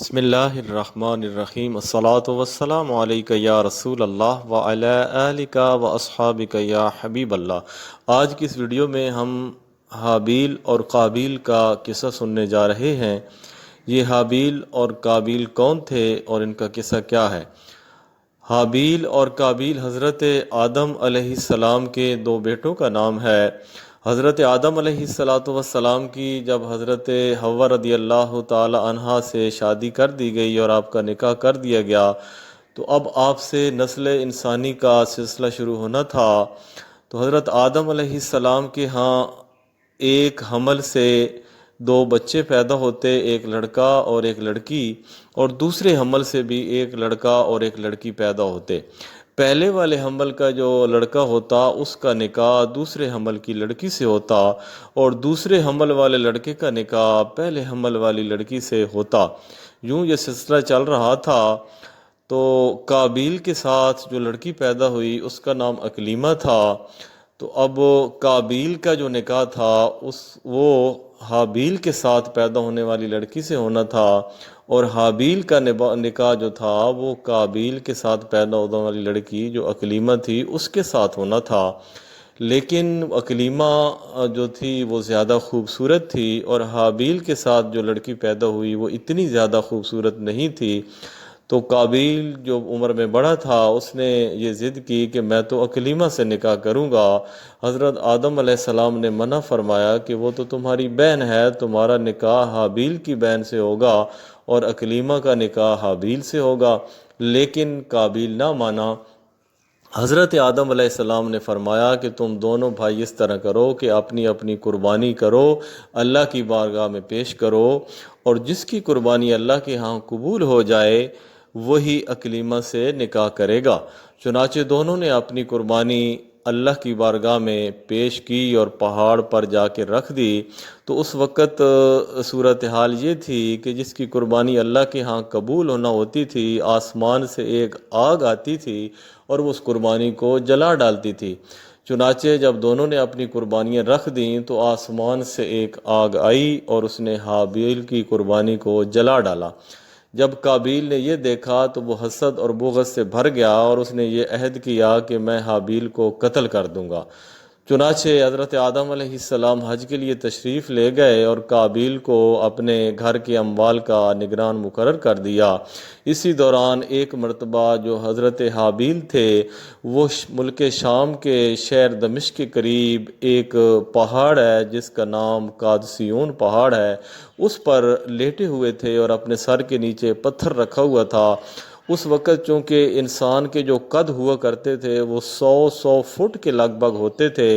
بسم اللہ الرحمن الرحیم الصلاۃ والسلام علیک یا رسول اللہ وعلی آلک و اصحابک یا حبیب اللہ۔ آج کی اس ویڈیو میں ہم حابیل اور قابیل کا قصہ سننے جا رہے ہیں۔ یہ حابیل اور قابیل کون تھے اور ان کا قصہ کیا ہے؟ حابیل اور قابیل حضرت آدم علیہ السلام کے دو بیٹوں کا نام ہے۔ حضرت آدم علیہ السلام کی جب حضرت حوا رضی اللہ تعالی عنہا سے شادی کر دی گئی اور آپ کا نکاح کر دیا گیا تو اب آپ سے نسل انسانی کا سلسلہ شروع ہونا تھا۔ تو حضرت آدم علیہ السلام کے ہاں ایک حمل سے دو بچے پیدا ہوتے، ایک لڑکا اور ایک لڑکی، اور دوسرے حمل سے بھی ایک لڑکا اور ایک لڑکی پیدا ہوتے۔ پہلے والے حمل کا جو لڑکا ہوتا اس کا نکاح دوسرے حمل کی لڑکی سے ہوتا، اور دوسرے حمل والے لڑکے کا نکاح پہلے حمل والی لڑکی سے ہوتا۔ یوں یہ سلسلہ چل رہا تھا۔ تو قابیل کے ساتھ جو لڑکی پیدا ہوئی اس کا نام اکلیمہ تھا۔ تو اب قابیل کا جو نکاح تھا وہ حابیل کے ساتھ پیدا ہونے والی لڑکی سے ہونا تھا، اور حابیل کا نکاح جو تھا وہ قابیل کے ساتھ پیدا ہونے والی لڑکی جو اکلیمہ تھی اس کے ساتھ ہونا تھا۔ لیکن اکلیمہ جو تھی وہ زیادہ خوبصورت تھی، اور حابیل کے ساتھ جو لڑکی پیدا ہوئی وہ اتنی زیادہ خوبصورت نہیں تھی۔ تو قابیل جو عمر میں بڑا تھا اس نے یہ ضد کی کہ میں تو اکلیمہ سے نکاح کروں گا۔ حضرت آدم علیہ السلام نے منع فرمایا کہ وہ تو تمہاری بہن ہے، تمہارا نکاح حابیل کی بہن سے ہوگا اور اکلیمہ کا نکاح حابیل سے ہوگا، لیکن قابیل نہ مانا۔ حضرت آدم علیہ السلام نے فرمایا کہ تم دونوں بھائی اس طرح کرو کہ اپنی اپنی قربانی کرو، اللہ کی بارگاہ میں پیش کرو، اور جس کی قربانی اللہ کے ہاں قبول ہو جائے وہی اکلیمہ سے نکاح کرے گا۔ چنانچہ دونوں نے اپنی قربانی اللہ کی بارگاہ میں پیش کی اور پہاڑ پر جا کے رکھ دی۔ تو اس وقت صورتحال یہ تھی کہ جس کی قربانی اللہ کے ہاں قبول ہونا ہوتی تھی، آسمان سے ایک آگ آتی تھی اور وہ اس قربانی کو جلا ڈالتی تھی۔ چنانچہ جب دونوں نے اپنی قربانیاں رکھ دیں تو آسمان سے ایک آگ آئی اور اس نے حابیل کی قربانی کو جلا ڈالا۔ جب قابیل نے یہ دیکھا تو وہ حسد اور بغض سے بھر گیا اور اس نے یہ عہد کیا کہ میں حابیل کو قتل کر دوں گا۔ چنانچہ حضرت آدم علیہ السلام حج کے لیے تشریف لے گئے اور قابیل کو اپنے گھر کے اموال کا نگران مقرر کر دیا۔ اسی دوران ایک مرتبہ جو حضرت حابیل تھے وہ ملک شام کے شہر دمشق کے قریب ایک پہاڑ ہے جس کا نام قادسیون پہاڑ ہے، اس پر لیٹے ہوئے تھے اور اپنے سر کے نیچے پتھر رکھا ہوا تھا۔ اس وقت چونکہ انسان کے جو قد ہوا کرتے تھے وہ 100 فٹ کے لگ بھگ ہوتے تھے،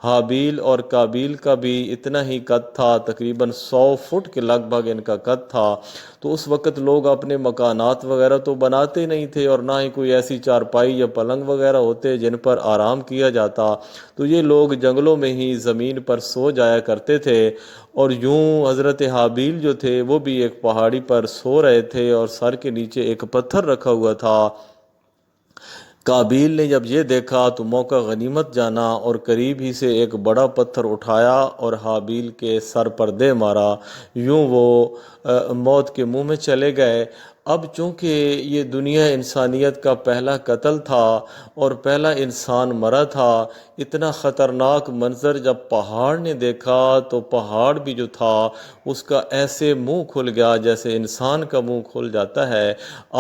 حابیل اور قابیل کا بھی اتنا ہی قد تھا، تقریباً 100 فٹ کے لگ بھگ ان کا قد تھا۔ تو اس وقت لوگ اپنے مکانات وغیرہ تو بناتے نہیں تھے اور نہ ہی کوئی ایسی چارپائی یا پلنگ وغیرہ ہوتے جن پر آرام کیا جاتا، تو یہ لوگ جنگلوں میں ہی زمین پر سو جایا کرتے تھے۔ اور یوں حضرت حابیل جو تھے وہ بھی ایک پہاڑی پر سو رہے تھے اور سر کے نیچے ایک پتھر رکھا ہوا تھا۔ قابیل نے جب یہ دیکھا تو موقع غنیمت جانا اور قریب ہی سے ایک بڑا پتھر اٹھایا اور حابیل کے سر پر دے مارا۔ یوں وہ موت کے منہ میں چلے گئے۔ اب چونکہ یہ دنیا انسانیت کا پہلا قتل تھا اور پہلا انسان مرا تھا، اتنا خطرناک منظر جب پہاڑ نے دیکھا تو پہاڑ بھی جو تھا اس کا ایسے منہ کھل گیا جیسے انسان کا منہ کھل جاتا ہے۔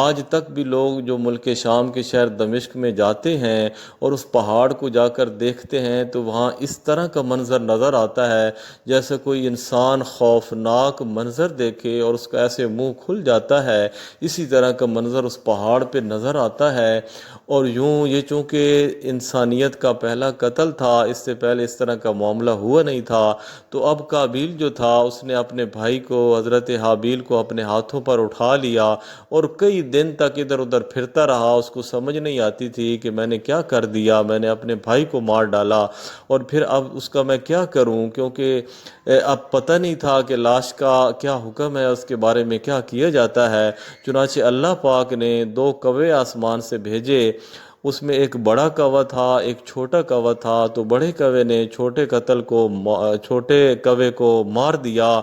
آج تک بھی لوگ جو ملک شام کے شہر دمشق میں جاتے ہیں اور اس پہاڑ کو جا کر دیکھتے ہیں تو وہاں اس طرح کا منظر نظر آتا ہے جیسے کوئی انسان خوفناک منظر دیکھے اور اس کا ایسے منہ کھل جاتا ہے، اسی طرح کا منظر اس پہاڑ پہ نظر آتا ہے۔ اور یوں یہ چونکہ انسانیت کا پہلا قتل تھا، اس سے پہلے اس طرح کا معاملہ ہوا نہیں تھا، تو اب قابیل جو تھا اس نے اپنے بھائی کو حضرت حابیل کو اپنے ہاتھوں پر اٹھا لیا اور کئی دن تک ادھر ادھر پھرتا رہا۔ اس کو سمجھ نہیں آتی تھی کہ میں نے کیا کر دیا، میں نے اپنے بھائی کو مار ڈالا اور پھر اب اس کا میں کیا کروں، کیونکہ اب پتہ نہیں تھا کہ لاش کا کیا حکم ہے، اس کے بارے میں کیا کیا جاتا ہے۔ چنانچہ اللہ پاک نے 2 کوے آسمان سے بھیجے، اس میں ایک بڑا کوہ تھا ایک چھوٹا کوہ تھا۔ تو بڑے کوے نے چھوٹے کوے کو مار دیا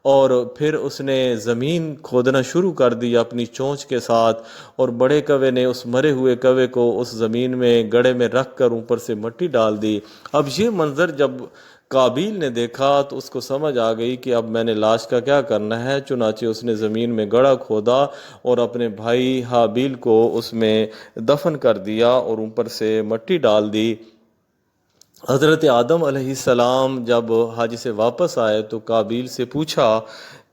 اور پھر اس نے زمین کھودنا شروع کر دی اپنی چونچ کے ساتھ، اور بڑے کوے نے اس مرے ہوئے کوے کو اس زمین میں گڑھے میں رکھ کر اوپر سے مٹی ڈال دی۔ اب یہ منظر جب قابیل نے دیکھا تو اس کو سمجھ آ گئی کہ اب میں نے لاش کا کیا کرنا ہے، چنانچہ اس نے زمین میں گڑھا کھودا اور اپنے بھائی حابیل کو اس میں دفن کر دیا اور اوپر سے مٹی ڈال دی۔ حضرت آدم علیہ السلام جب حج سے واپس آئے تو قابیل سے پوچھا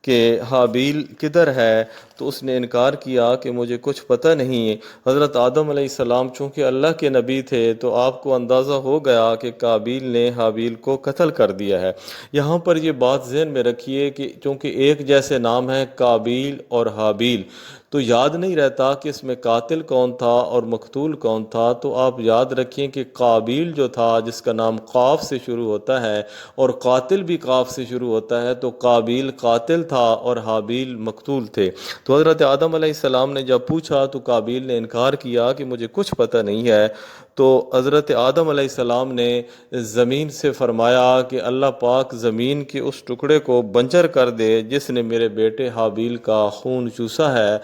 کہ حابیل کدھر ہے، تو اس نے انکار کیا کہ مجھے کچھ پتہ نہیں ہے۔ حضرت آدم علیہ السلام چونکہ اللہ کے نبی تھے تو آپ کو اندازہ ہو گیا کہ قابیل نے حابیل کو قتل کر دیا ہے۔ یہاں پر یہ بات ذہن میں رکھیے کہ چونکہ ایک جیسے نام ہیں قابیل اور حابیل، تو یاد نہیں رہتا کہ اس میں قاتل کون تھا اور مقتول کون تھا، تو آپ یاد رکھیں کہ قابیل جو تھا جس کا نام قاف سے شروع ہوتا ہے اور قاتل بھی قاف سے شروع ہوتا ہے، تو قابیل قاتل تھا اور حابیل مقتول تھے۔ تو حضرت آدم علیہ السلام نے جب پوچھا تو قابیل نے انکار کیا کہ مجھے کچھ پتہ نہیں ہے، تو حضرت آدم علیہ السلام نے زمین سے فرمایا کہ اللہ پاک زمین کے اس ٹکڑے کو بنجر کر دے جس نے میرے بیٹے حابیل کا خون چوسا ہے۔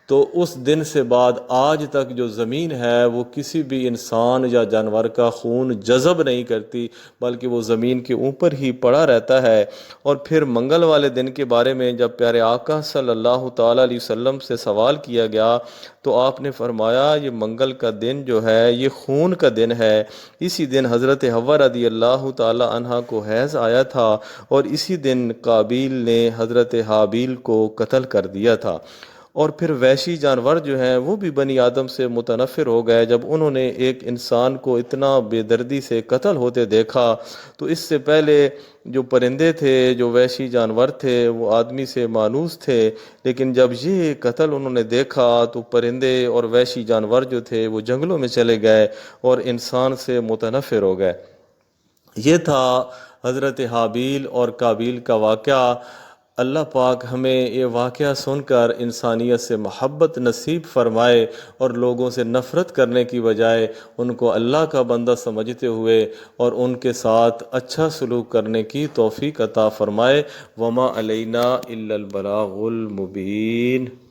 تو اس دن سے بعد آج تک جو زمین ہے وہ کسی بھی انسان یا جانور کا خون جذب نہیں کرتی، بلکہ وہ زمین کے اوپر ہی پڑا رہتا ہے۔ اور پھر منگل والے دن کے بارے میں جب پیارے آقا صلی اللہ تعالیٰ علیہ وسلم سے سوال کیا گیا تو آپ نے فرمایا یہ منگل کا دن جو ہے یہ خون کا دن ہے۔ اسی دن حضرت حوا رضی اللہ تعالیٰ عنہ کو حیض آیا تھا اور اسی دن قابیل نے حضرت حابیل کو قتل کر دیا تھا۔ اور پھر وحشی جانور جو ہیں وہ بھی بنی آدم سے متنفر ہو گئے جب انہوں نے ایک انسان کو اتنا بے دردی سے قتل ہوتے دیکھا۔ تو اس سے پہلے جو پرندے تھے، جو وحشی جانور تھے، وہ آدمی سے مانوس تھے، لیکن جب یہ قتل انہوں نے دیکھا تو پرندے اور وحشی جانور جو تھے وہ جنگلوں میں چلے گئے اور انسان سے متنفر ہو گئے۔ یہ تھا حضرت حابیل اور قابیل کا واقعہ۔ اللہ پاک ہمیں یہ واقعہ سن کر انسانیت سے محبت نصیب فرمائے اور لوگوں سے نفرت کرنے کی بجائے ان کو اللہ کا بندہ سمجھتے ہوئے اور ان کے ساتھ اچھا سلوک کرنے کی توفیق عطا فرمائے۔ وما علینا الا البلاغ المبین۔